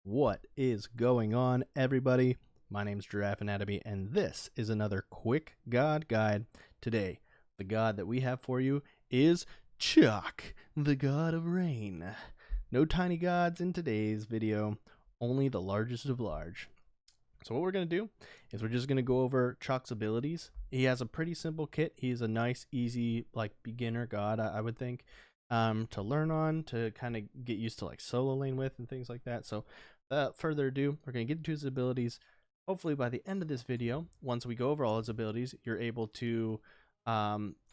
What is going on, everybody? My name's GiraffeAnatomy, and this is another quick god guide. Today, the god that we have for you is CHAAC, the god of rain. No tiny gods in today's video, only the largest of large. So what we're going to do is we're just going to go over CHAAC's abilities. He has a pretty simple kit. He's a nice, easy, like beginner god, I would think, to learn on, to kind of get used to like solo lane with and things like that. So without further ado, we're going to get into his abilities. Hopefully by the end of this video, once we go over all his abilities, you're able to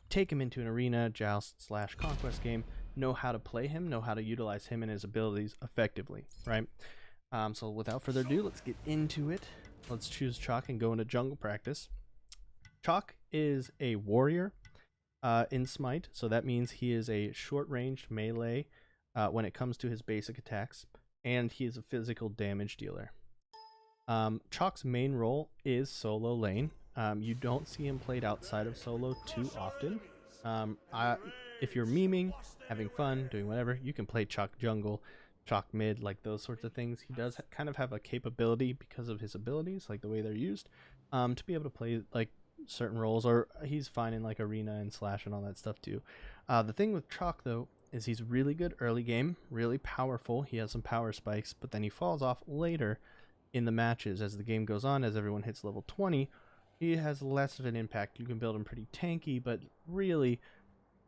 take him into an arena, joust / conquest game, know how to play him, know how to utilize him and his abilities effectively, right? So without further ado, let's get into it. Let's choose CHAAC and go into jungle practice. CHAAC is a warrior in Smite, so that means he is a short-ranged melee when it comes to his basic attacks, and he is a physical damage dealer. CHAAC's main role is solo lane. You don't see him played outside of solo too often. If you're memeing, having fun, doing whatever, you can play CHAAC jungle, CHAAC mid, like those sorts of things. He does kind of have a capability because of his abilities, like the way they're used, to be able to play like certain roles, or he's fine in like arena and slash and all that stuff too. The thing with CHAAC though is he's really good early game, really powerful. He has some power spikes, but then he falls off later in the matches as the game goes on. As everyone hits level 20, he has less of an impact. You can build him pretty tanky, but really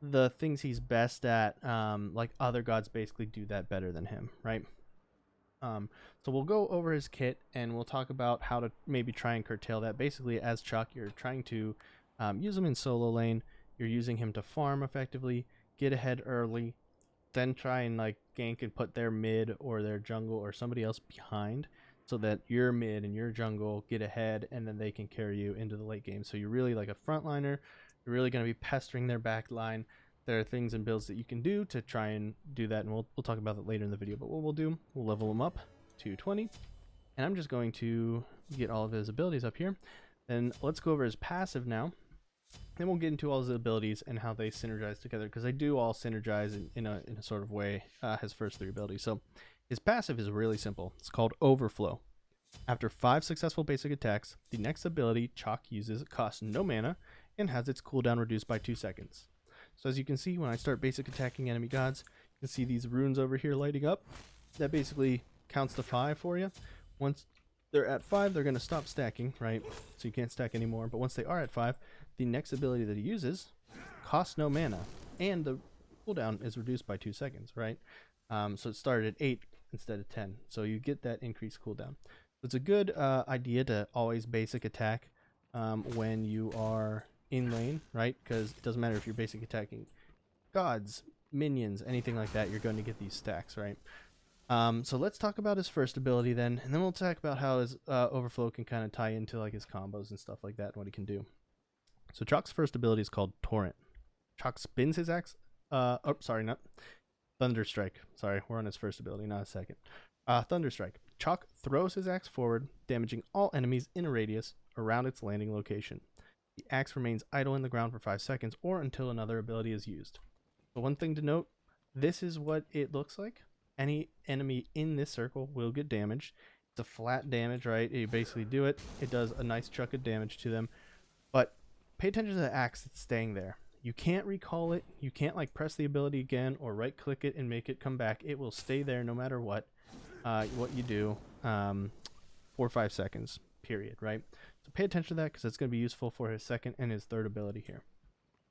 the things he's best at, like other gods basically do that better than him, right? So we'll go over his kit and we'll talk about how to maybe try and curtail that. Basically, as CHAAC, you're trying to use him in solo lane. You're using him to farm effectively, get ahead early, then try and like gank and put their mid or their jungle or somebody else behind, so that your mid and your jungle get ahead, and then they can carry you into the late game. So you're really like a frontliner. You're really going to be pestering their back line. There are things and builds that you can do to try and do that, and we'll talk about that later in the video. But what we'll do, we'll level him up to 20, and I'm just going to get all of his abilities up here. Then let's go over his passive now. Then we'll get into all his abilities and how they synergize together, because they do all synergize in a sort of way, his first 3 abilities. So his passive is really simple. It's called Overflow. After 5 successful basic attacks, the next ability CHAAC uses costs no mana and has its cooldown reduced by 2 seconds. So as you can see, when I start basic attacking enemy gods, you can see these runes over here lighting up. That basically counts to 5 for you. Once they're at 5, they're going to stop stacking, right? So you can't stack anymore. But once they are at 5, the next ability that he uses costs no mana, and the cooldown is reduced by 2 seconds, right? So it started at 8 instead of 10. So you get that increased cooldown. So it's a good idea to always basic attack when you are in lane, right? Because it doesn't matter if you're basic attacking gods, minions, anything like that, you're going to get these stacks, right? So let's talk about his first ability then, and then we'll talk about how his overflow can kind of tie into like his combos and stuff like that and what he can do. So CHAAC's first ability is called Torrent. CHAAC spins his axe, oh, sorry, not Thunderstrike. Sorry, we're on his first ability, not a second. Thunderstrike. CHAAC throws his axe forward, damaging all enemies in a radius around its landing location. The axe remains idle in the ground for 5 seconds or until another ability is used. So one thing to note, this is what it looks like. Any enemy in this circle will get damaged. It's a flat damage, right? You basically do it. It does a nice chunk of damage to them. But pay attention to the axe that's staying there. You can't recall it. You can't like press the ability again or right click it and make it come back. It will stay there no matter what you do, 4 or 5 seconds, period, right? So pay attention to that, because it's going to be useful for his second and his third ability here.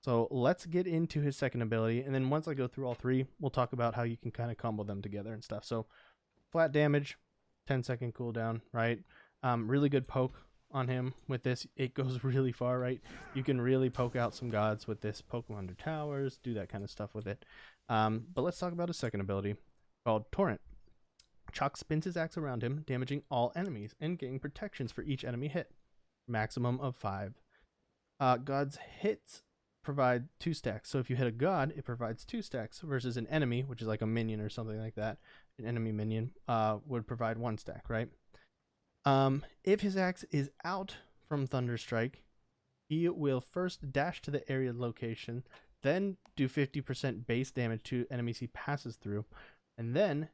So let's get into his second ability, and then once I go through all 3, we'll talk about how you can kind of combo them together and stuff. So flat damage, 10-second cooldown, right? Really good poke on him with this. It goes really far, right? You can really poke out some gods with this, poke them under towers, do that kind of stuff with it. But let's talk about his second ability called Torrent. CHAAC spins his axe around him, damaging all enemies and getting protections for each enemy hit. Maximum of 5. God's hits provide 2 stacks. So if you hit a god, it provides 2 stacks, versus an enemy, which is like a minion or something like that. An enemy minion would provide 1 stack, right? If his axe is out from Thunderstrike, he will first dash to the area location, then do 50% base damage to enemies he passes through, and then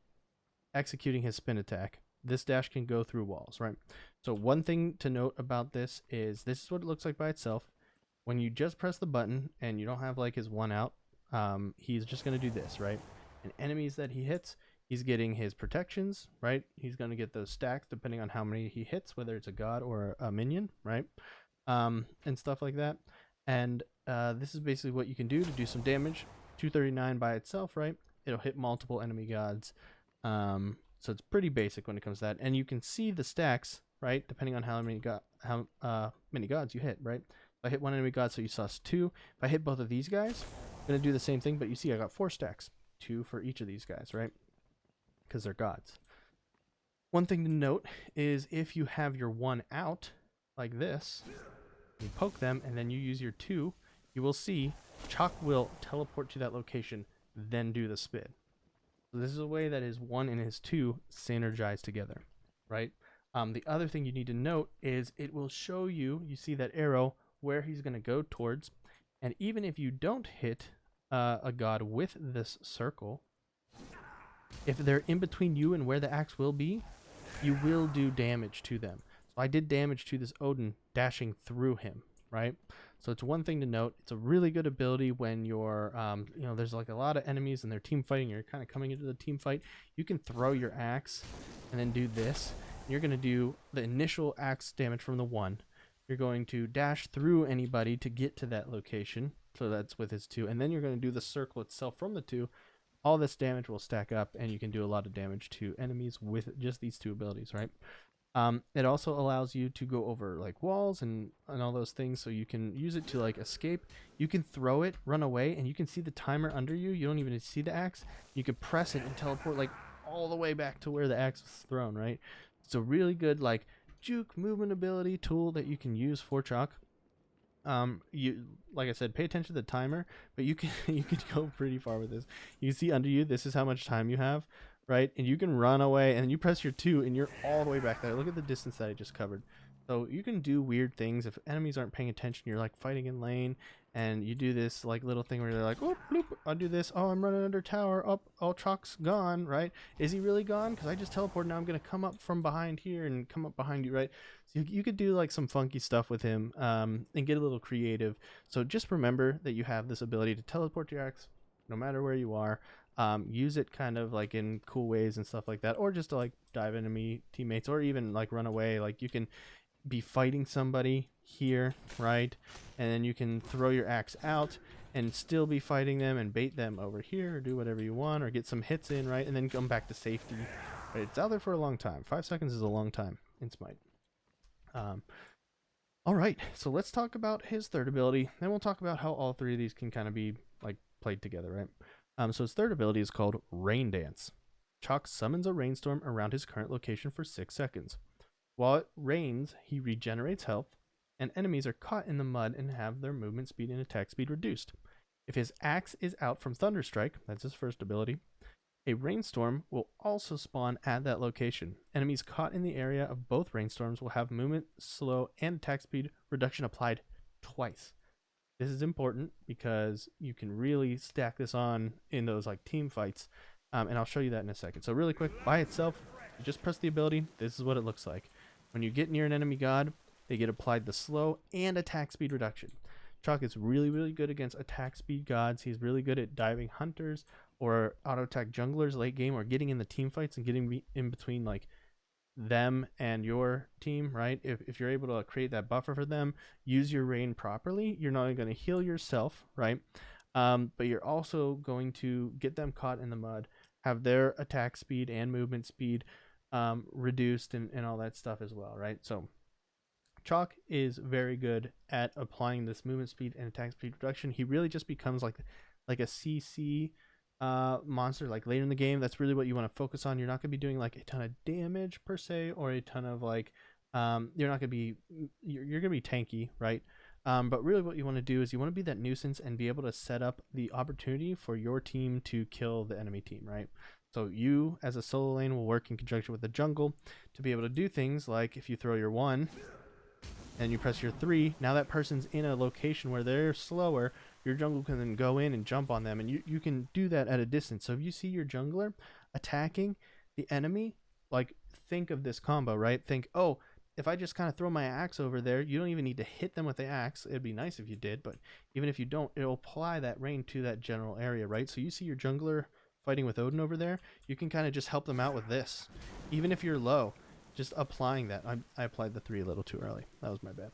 executing his spin attack. this dash can go through walls, right? So one thing to note about this is what it looks like by itself. When you just press the button and you don't have like his one out, he's just going to do this, right? And enemies that he hits, he's getting his protections, right? He's going to get those stacks depending on how many he hits, whether it's a god or a minion, right? And stuff like that. And this is basically what you can do to do some damage. 239 by itself, right? It'll hit multiple enemy gods. So it's pretty basic when it comes to that. And you can see the stacks, right? Depending on how many gods you hit, right? If I hit one enemy god, so you saw 2. If I hit both of these guys, I'm going to do the same thing, but you see I got 4 stacks. 2 for each of these guys, right? Because they're gods. One thing to note is if you have your 1 out, like this, you poke them, and then you use your 2, you will see CHAAC will teleport to that location, then do the spin. So this is a way that his 1 and his 2 synergize together, right? The other thing you need to note is it will show you, you see that arrow, where he's going to go towards. And even if you don't hit a god with this circle, if they're in between you and where the axe will be, you will do damage to them. So I did damage to this Odin dashing through him, right? So it's one thing to note. It's a really good ability when you're, there's like a lot of enemies and they're team fighting. You're kind of coming into the team fight. You can throw your axe and then do this. You're going to do the initial axe damage from the 1. You're going to dash through anybody to get to that location. So that's with his 2. And then you're going to do the circle itself from the 2. All this damage will stack up and you can do a lot of damage to enemies with just these 2 abilities, right? It also allows you to go over like walls and all those things, so you can use it to like escape. You can throw it, run away, and you can see the timer under you. You don't even see the axe. You can press it and teleport like all the way back to where the axe was thrown, right? It's a really good like juke movement ability tool that you can use for CHAAC. You, like I said, pay attention to the timer, but you can go pretty far with this. You see under you, this is how much time you have, right? And you can run away, and you press your 2 and you're all the way back there. Look at the distance that I just covered. So you can do weird things if enemies aren't paying attention. You're like fighting in lane and you do this like little thing where they're like, oh, bloop, I'll do this. Oh, I'm running under tower. Oh, CHAAC's gone, right? Is he really gone? Because I just teleported. Now I'm going to come up from behind here and come up behind you, right? So you could do like some funky stuff with him and get a little creative. So just remember that you have this ability to teleport your axe no matter where you are. Use it kind of like in cool ways and stuff like that, or just to like dive enemy teammates, or even like run away. Like you can be fighting somebody here, right? And then you can throw your axe out and still be fighting them and bait them over here, or do whatever you want, or get some hits in, right? And then come back to safety. But it's out there for a long time. 5 seconds is a long time in Smite. All right, so let's talk about his third ability. Then we'll talk about how all 3 of these can kind of be like played together, right? So his third ability is called Rain Dance. CHAAC summons a rainstorm around his current location for 6 seconds. While it rains, he regenerates health, and enemies are caught in the mud and have their movement speed and attack speed reduced. If his axe is out from Thunderstrike, that's his first ability, a rainstorm will also spawn at that location. Enemies caught in the area of both rainstorms will have movement, slow, and attack speed reduction applied twice. This is important because you can really stack this on in those like team fights, and I'll show you that in a second. So really quick, by itself, you just press the ability. This is what it looks like. When you get near an enemy god, they get applied the slow and attack speed reduction. CHAAC is really, really good against attack speed gods. He's really good at diving hunters or auto attack junglers late game, or getting in the team fights and getting in between like them and your team, right? If you're able to create that buffer for them, use your rain properly, you're not only going to heal yourself, right? But you're also going to get them caught in the mud, have their attack speed and movement speed reduced, and all that stuff as well, right? So CHAAC is very good at applying this movement speed and attack speed reduction. He really just becomes like a CC monster like later in the game. That's really what you want to focus on. You're not going to be doing like a ton of damage per se, or a ton of like you're not going to be you're going to be tanky, right? But really what you want to do is you want to be that nuisance and be able to set up the opportunity for your team to kill the enemy team, right? So you as a solo lane will work in conjunction with the jungle to be able to do things like if you throw your 1 and you press your 3, now that person's in a location where they're slower, your jungle can then go in and jump on them, and you can do that at a distance. So if you see your jungler attacking the enemy, like, think of this combo, right? Think, oh, if I just kind of throw my axe over there, you don't even need to hit them with the axe. It'd be nice if you did, but even if you don't, it'll apply that rain to that general area, right? So you see your jungler fighting with Odin over there, you can kind of just help them out with this. Even if you're low, just applying that. I applied the 3 a little too early. That was my bad.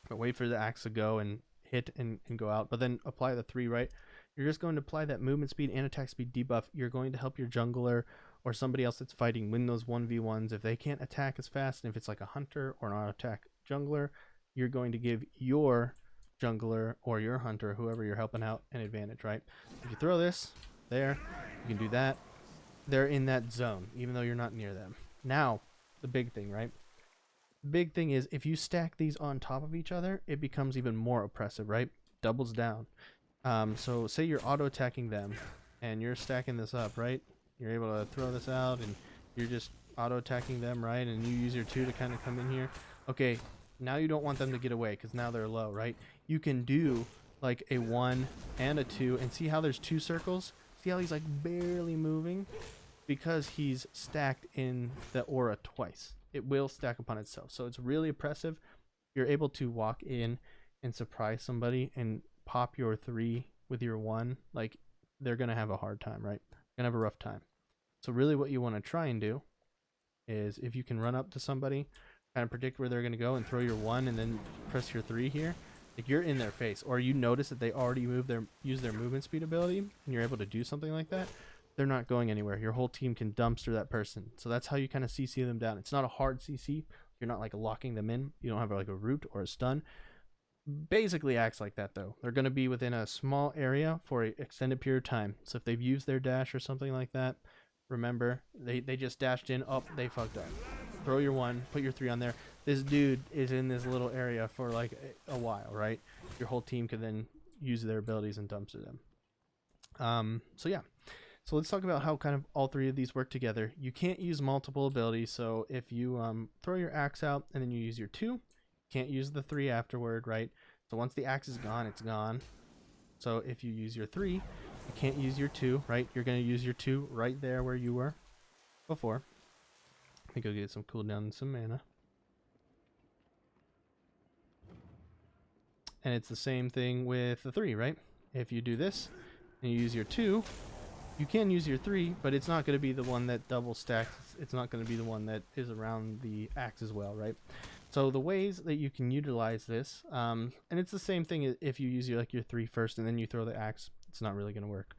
But wait for the axe to go and hit and go out, but then apply the 3, right? You're just going to apply that movement speed and attack speed debuff. You're going to help your jungler or somebody else that's fighting win those 1v1s. If they can't attack as fast, and if it's like a hunter or an auto attack jungler, you're going to give your jungler or your hunter, whoever you're helping out, an advantage, right? If you throw this there, you can do that. They're in that zone, even though you're not near them. Now, the big thing, right? The big thing is if you stack these on top of each other, it becomes even more oppressive, right? Doubles down. So say you're auto attacking them and you're stacking this up, right? You're able to throw this out and you're just auto attacking them, right? And you use your 2 to kind of come in here. Okay, now you don't want them to get away because now they're low, right? You can do like a 1 and a 2 and see how there's 2 circles? See how he's like barely moving? Because he's stacked in the aura twice. It will stack upon itself. So it's really oppressive. You're able to walk in and surprise somebody and pop your 3 with your 1. Like, they're going to have a hard time, right? They're going to have a rough time. So really what you want to try and do is if you can run up to somebody, kind of predict where they're going to go and throw your 1 and then press your 3 here. Like, you're in their face, or you notice that they already use their movement speed ability and you're able to do something like that. They're not going anywhere. Your whole team can dumpster that person. So that's how you kind of CC them down. It's not a hard CC. You're not like locking them in. You don't have like a root or a stun. Basically acts like that though. They're going to be within a small area for an extended period of time. So if they've used their dash or something like that, remember, they just dashed in. Oh, they fucked up. Throw your 1, put your 3 on there. This dude is in this little area for like a while, right? Your whole team could then use their abilities and dumpster them. So yeah. So let's talk about how kind of all 3 of these work together. You can't use multiple abilities. So if you throw your axe out and then you use your 2, you can't use the 3 afterward, right? So once the axe is gone, it's gone. So if you use your 3, you can't use your 2, right? You're going to use your 2 right there where you were before. I think I'll get some cooldown and some mana. And it's the same thing with the 3, right? If you do this and you use your 2, you can use your 3, but it's not going to be the one that double stacks. It's not going to be the one that is around the axe as well, right? So the ways that you can utilize this, and it's the same thing if you use your 3 first and then you throw the axe, it's not really going to work.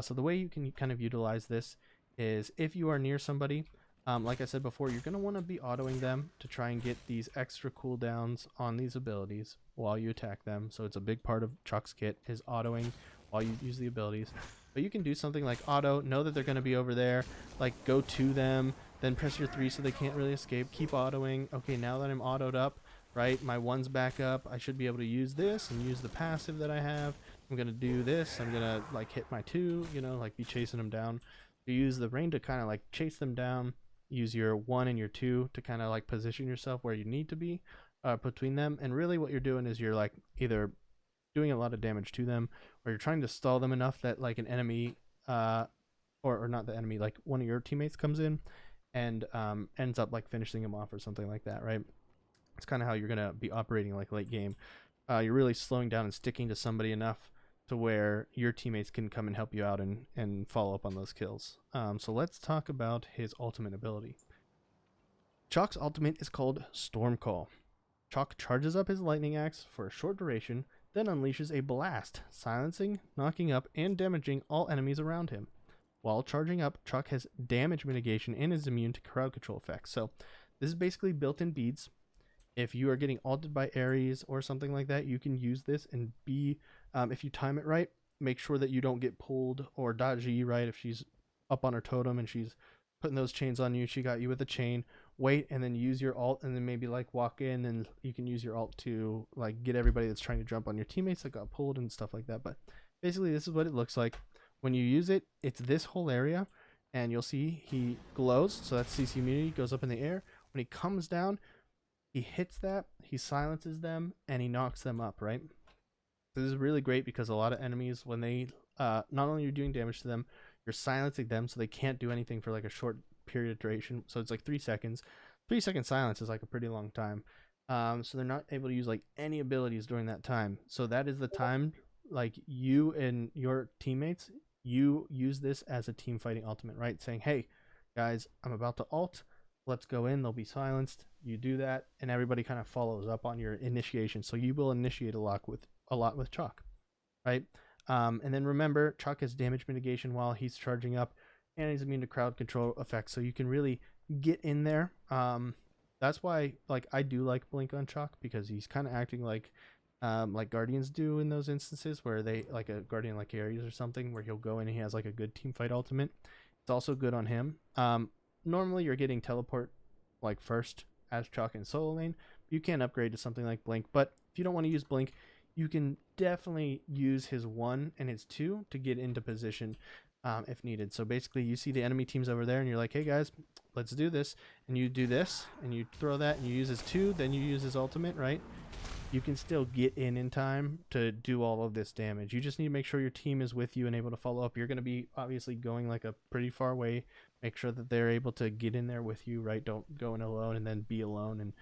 So the way you can kind of utilize this is if you are near somebody, like I said before, you're going to want to be autoing them to try and get these extra cooldowns on these abilities while you attack them. So it's a big part of CHAAC's kit is autoing while you use the abilities. But you can do something like auto, know that they're going to be over there, like go to them, then press your 3 so they can't really escape, keep autoing. Okay, now that I'm autoed up, right, my 1's back up, I should be able to use this and use the passive that I have. I'm going to do this, I'm going to like hit my 2, you know, like be chasing them down. You use the rain to kind of like chase them down, use your 1 and your 2 to kind of like position yourself where you need to be between them. And really what you're doing is you're like either doing a lot of damage to them, or you're trying to stall them enough that like an enemy or not the enemy, like one of your teammates comes in and ends up like finishing him off or something like that, right? It's kind of how you're gonna be operating like late game. You're really slowing down and sticking to somebody enough to where your teammates can come and help you out and follow up on those kills. So let's talk about his ultimate ability. CHAAC's ultimate is called Storm Call. CHAAC charges up his lightning axe for a short duration, then unleashes a blast, silencing, knocking up, and damaging all enemies around him. While charging up, CHAAC has damage mitigation and is immune to crowd control effects. So this is basically built-in beads. If you are getting ulted by Ares or something like that, you can use this and be, if you time it right, make sure that you don't get pulled or dodgy, right? If she's up on her totem and she's putting those chains on you, she got you with a chain, wait and then use your ult and then maybe like walk in and you can use your ult to like get everybody that's trying to jump on your teammates that got pulled and stuff like that. But basically this is what it looks like. When you use it, it's this whole area and you'll see he glows. So that's CC immunity, goes up in the air. When he comes down, he hits that, he silences them, and he knocks them up, right? This is really great because a lot of enemies, when they, not only are you doing damage to them, you're silencing them so they can't do anything for like a short period of duration, so it's like 3 seconds. 3 second silence is like a pretty long time. So they're not able to use like any abilities during that time. So that is the time, like, you and your teammates, you use this as a team fighting ultimate, right? Saying, hey guys, I'm about to ult, let's go in, they'll be silenced. You do that and everybody kind of follows up on your initiation. So you will initiate a lot with CHAAC, right? And then remember, CHAAC has damage mitigation while he's charging up, and he's immune to crowd control effects, so you can really get in there. That's why, like, I do like Blink on CHAAC, because he's kind of acting like Guardians do in those instances where they, like a Guardian like Ares or something, where he'll go in and he has like a good team fight ultimate. It's also good on him. Normally you're getting teleport like first as CHAAC in solo lane. You can upgrade to something like Blink, but if you don't want to use Blink, you can definitely use his 1 and his 2 to get into position if needed. So basically you see the enemy teams over there and you're like, hey guys, let's do this. And you do this and you throw that and you use his 2, then you use his ultimate, right? You can still get in time to do all of this damage. You just need to make sure your team is with you and able to follow up. You're going to be obviously going like a pretty far way. Make sure that they're able to get in there with you, right? Don't go in alone and then be alone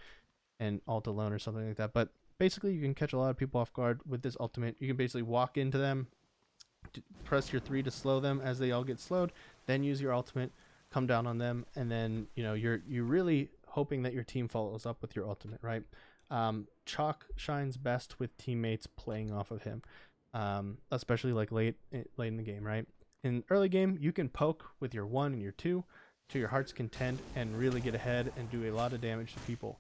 and ult alone or something like that. But basically, you can catch a lot of people off guard with this ultimate. You can basically walk into them, press your 3 to slow them as they all get slowed, then use your ultimate, come down on them, and then, you know, you're really hoping that your team follows up with your ultimate, right? CHAAC shines best with teammates playing off of him, especially like late in the game, right? In early game, you can poke with your 1 and your 2 to your heart's content and really get ahead and do a lot of damage to people.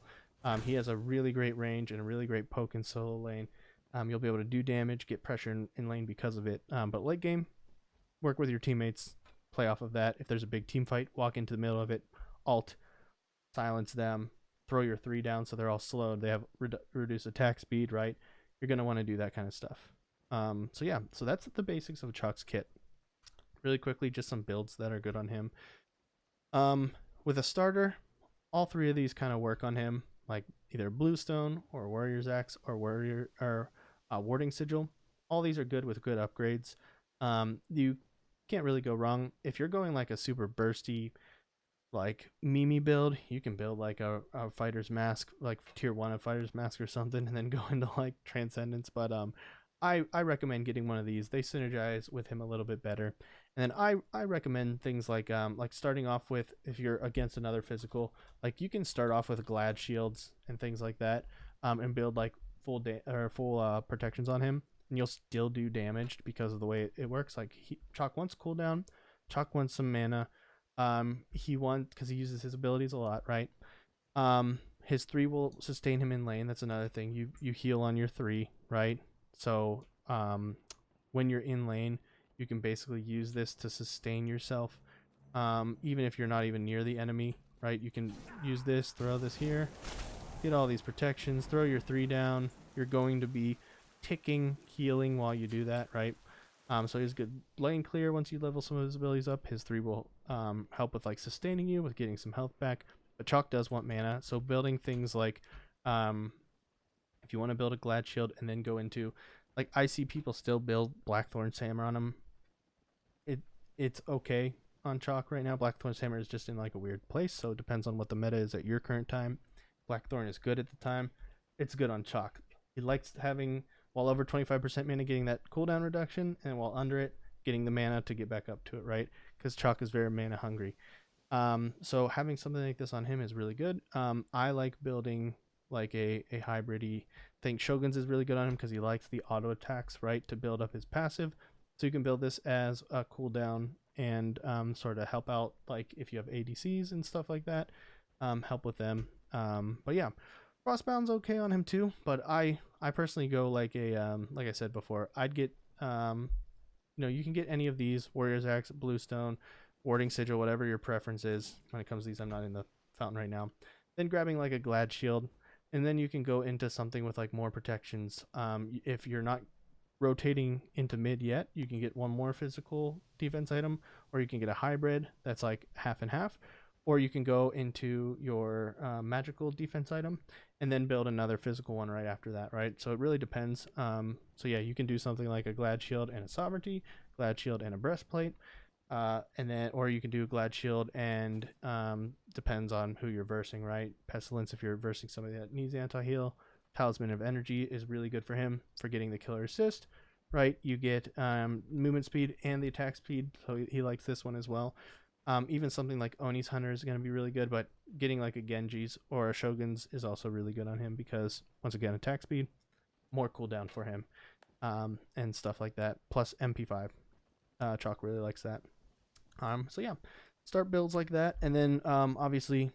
He has a really great range and a really great poke in solo lane. You'll be able to do damage, get pressure in lane because of it. But late game, work with your teammates, play off of that. If there's a big team fight, walk into the middle of it, ult, silence them, throw your 3 down so they're all slowed. They have reduced attack speed, right? You're going to want to do that kind of stuff. So yeah, so that's the basics of CHAAC's kit. Really quickly, just some builds that are good on him. With a starter, all 3 of these kind of work on him, like either Bluestone or Warrior's Axe or Warding Sigil. All these are good with good upgrades. You can't really go wrong. If you're going like a super bursty, like Mimi build, you can build like a Fighter's Mask, like tier 1 of Fighter's Mask or something, and then go into like Transcendence. But I recommend getting one of these. They synergize with him a little bit better. And then I recommend things like starting off with, if you're against another physical, like you can start off with Glad shields and things like that, and build like full protections on him, and you'll still do damage because of the way it works. Like CHAAC wants cooldown, CHAAC wants some mana. He wants, because he uses his abilities a lot, right? His 3 will sustain him in lane. That's another thing. You heal on your 3, right? So when you're in lane, you can basically use this to sustain yourself, even if you're not even near the enemy, right? You can use this, throw this here, get all these protections, throw your 3 down. You're going to be ticking healing while you do that, right? So he's good lane clear. Once you level some of his abilities up, his 3 will help with like sustaining you, with getting some health back. But CHAAC does want mana, so building things like if you want to build a Glad Shield and then go into, like, I see people still build Blackthorn's Hammer on them. It's okay on CHAAC right now. Blackthorn's Hammer is just in like a weird place, so it depends on what the meta is at your current time. Blackthorn is good at the time. It's good on CHAAC. He likes having, while over 25% mana, getting that cooldown reduction, and while under it, getting the mana to get back up to it, right? Because CHAAC is very mana hungry. So having something like this on him is really good. I like building like a hybrid-y thing. Shogun's is really good on him because he likes the auto attacks, right, to build up his passive. So you can build this as a cooldown and sort of help out, like if you have ADCs and stuff like that, help with them. But yeah, Frostbound's okay on him too, but I personally go like a like I said before, I'd get you can get any of these: Warrior's Axe, Bluestone, Warding Sigil, whatever your preference is. When it comes to these, I'm not in the fountain right now. Then grabbing like a Glad Shield, and then you can go into something with like more protections. If you're not rotating into mid yet, you can get one more physical defense item, or you can get a hybrid that's like half and half, or you can go into your magical defense item and then build another physical one right after that, right? So it really depends. So yeah, you can do something like a Glad Shield and a Sovereignty, Glad Shield and a Breastplate. And then, or you can do Glad Shield, and depends on who you're versing, right? Pestilence, if you're versing somebody that needs anti-heal. Talisman of Energy is really good for him for getting the killer assist, right? You get movement speed and the attack speed, so he likes this one as well. Even something like Oni's Hunter is going to be really good, but getting like a Genji's or a Shogun's is also really good on him because, once again, attack speed, more cooldown for him, and stuff like that. Plus MP5. CHAAC really likes that. So yeah, start builds like that, and then obviously,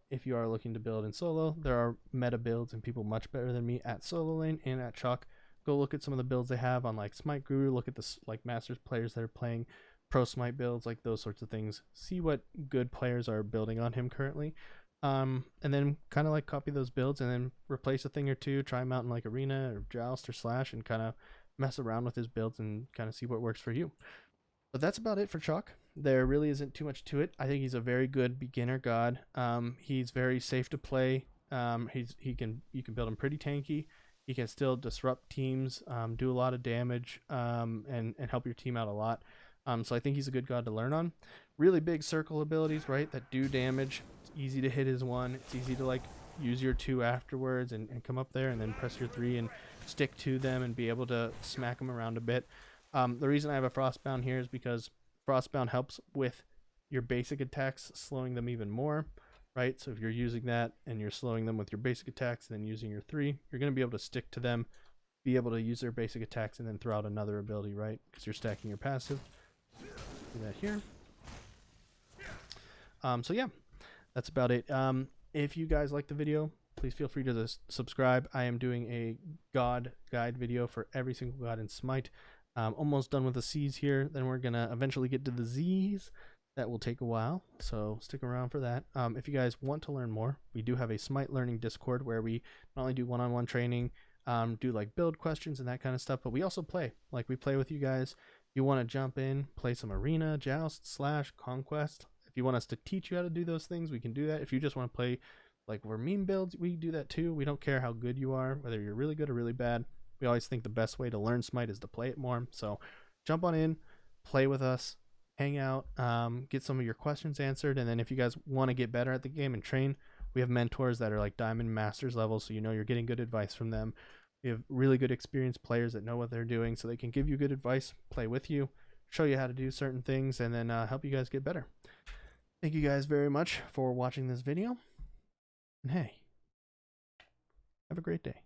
if you are looking to build in solo, there are meta builds and people much better than me at solo lane and at CHAAC. Go look at some of the builds they have on like Smite Guru. Look at the like Masters players that are playing pro Smite builds, like those sorts of things. See what good players are building on him currently, and then kind of like copy those builds and then replace a thing or two. Try him out in like Arena or Joust or Slash and kind of mess around with his builds and kind of see what works for you. But that's about it for CHAAC. There really isn't too much to it. I think he's a very good beginner god. He's very safe to play. You can build him pretty tanky. He can still disrupt teams, do a lot of damage, and help your team out a lot. So I think he's a good god to learn on. Really big circle abilities, right, that do damage. It's easy to hit his one. It's easy to like use your 2 afterwards and come up there and then press your 3 and stick to them and be able to smack them around a bit. The reason I have a Frostbound here is because Frostbound helps with your basic attacks, slowing them even more, right? So if you're using that and you're slowing them with your basic attacks and then using your 3, you're going to be able to stick to them, be able to use their basic attacks and then throw out another ability, right? Because you're stacking your passive. Do that here. So yeah, that's about it. If you guys like the video, please feel free to subscribe. I am doing a god guide video for every single god in Smite. Almost done with the C's here. Then we're gonna eventually get to the Z's. That will take a while, so stick around for that. If you guys want to learn more, we do have a Smite Learning Discord where we not only do one-on-one training, do like build questions and that kind of stuff, but we also play. Like, we play with you guys. If you want to jump in, play some Arena, Joust, Slash, Conquest. If you want us to teach you how to do those things, we can do that. If you just want to play like we're meme builds, we do that too. We don't care how good you are, whether you're really good or really bad. We always think the best way to learn Smite is to play it more. So jump on in, play with us, hang out, get some of your questions answered. And then if you guys want to get better at the game and train, we have mentors that are like Diamond Masters level, so you know you're getting good advice from them. We have really good experienced players that know what they're doing, so they can give you good advice, play with you, show you how to do certain things, and then help you guys get better. Thank you guys very much for watching this video. And hey, have a great day.